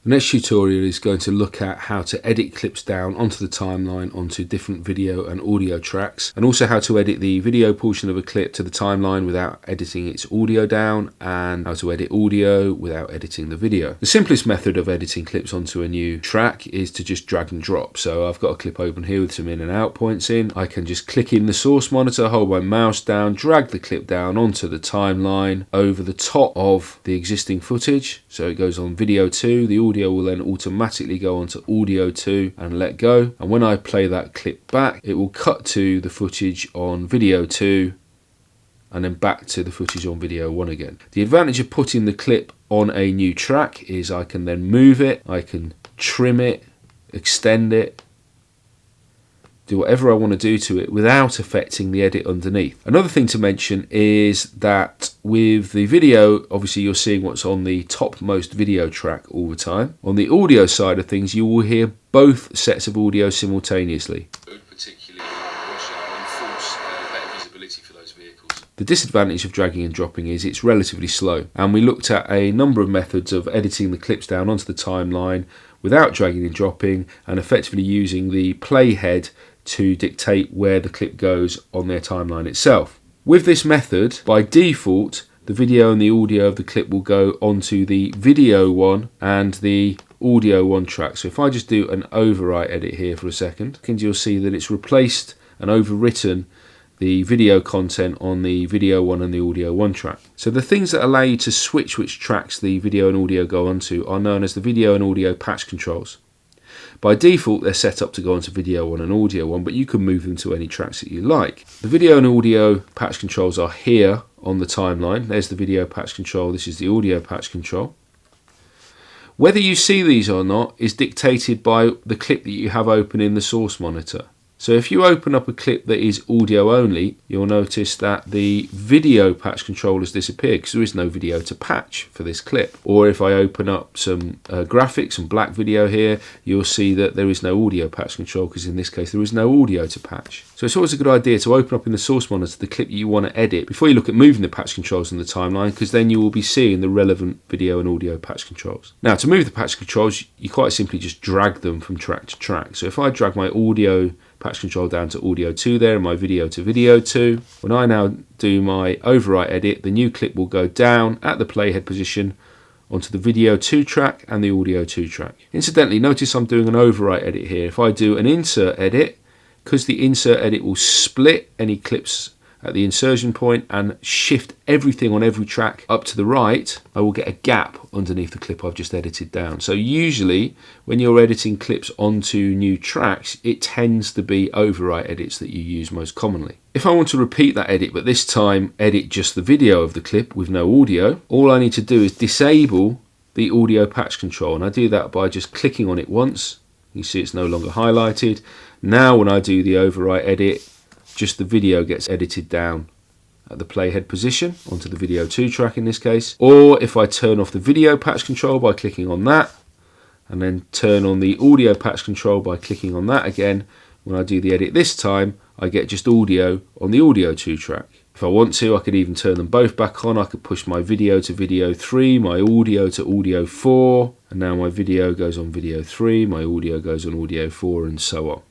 The next tutorial is going to look at how to edit clips down onto the timeline onto different video and audio tracks, and also how to edit the video portion of a clip to the timeline without editing its audio down, and how to edit audio without editing the video. The simplest method of editing clips onto a new track is to just drag and drop. So I've got a clip open here with some in and out points in. I can just click in the source monitor, hold my mouse down, drag the clip down onto the timeline over the top of the existing footage. So it goes on video 2, the audio will then automatically go onto audio 2 and let go. And when I play that clip back, it will cut to the footage on video 2 and then back to the footage on video 1 again. The advantage of putting the clip on a new track is I can then move it, I can trim it, extend it, do whatever I want to do to it without affecting the edit underneath. Another thing to mention is that with the video, obviously you're seeing what's on the topmost video track all the time. On the audio side of things, you will hear both sets of audio simultaneously. Particularly enforce better visibility for those vehicles. The disadvantage of dragging and dropping is it's relatively slow, and we looked at a number of methods of editing the clips down onto the timeline without dragging and dropping, and effectively using the playhead to dictate where the clip goes on their timeline itself. With this method, by default, the video and the audio of the clip will go onto the video 1 and the audio 1 track. So if I just do an overwrite edit here for a second, you'll see that it's replaced and overwritten the video content on the video 1 and the audio 1 track. So the things that allow you to switch which tracks the video and audio go onto are known as the video and audio patch controls. By default, they're set up to go onto video 1 and audio 1, but you can move them to any tracks that you like. The video and audio patch controls are here on the timeline. There's the video patch control, this is the audio patch control. Whether you see these or not is dictated by the clip that you have open in the source monitor. So if you open up a clip that is audio only, you'll notice that the video patch control has disappeared because there is no video to patch for this clip. Or if I open up some graphics and black video here, you'll see that there is no audio patch control because in this case there is no audio to patch. So it's always a good idea to open up in the source monitor the clip you want to edit before you look at moving the patch controls in the timeline, because then you will be seeing the relevant video and audio patch controls. Now, to move the patch controls, you quite simply just drag them from track to track. So if I drag my audio patch control down to audio 2 there and my video to video 2, when I now do my overwrite edit, the new clip will go down at the playhead position onto the video 2 track and the audio 2 track. Incidentally, notice I'm doing an overwrite edit here. If I do an insert edit, because the insert edit will split any clips at the insertion point and shift everything on every track up to the right, I will get a gap underneath the clip I've just edited down. So usually when you're editing clips onto new tracks, it tends to be overwrite edits that you use most commonly. If I want to repeat that edit, but this time edit just the video of the clip with no audio, all I need to do is disable the audio patch control, and I do that by just clicking on it once. You see it's no longer highlighted. Now when I do the overwrite edit, just the video gets edited down at the playhead position onto the video 2 track in this case. Or if I turn off the video patch control by clicking on that, and then turn on the audio patch control by clicking on that again, when I do the edit this time, I get just audio on the audio 2 track. If I want to, I could even turn them both back on. I could push my video to video 3, my audio to audio 4, and now my video goes on video 3, my audio goes on audio 4, and so on.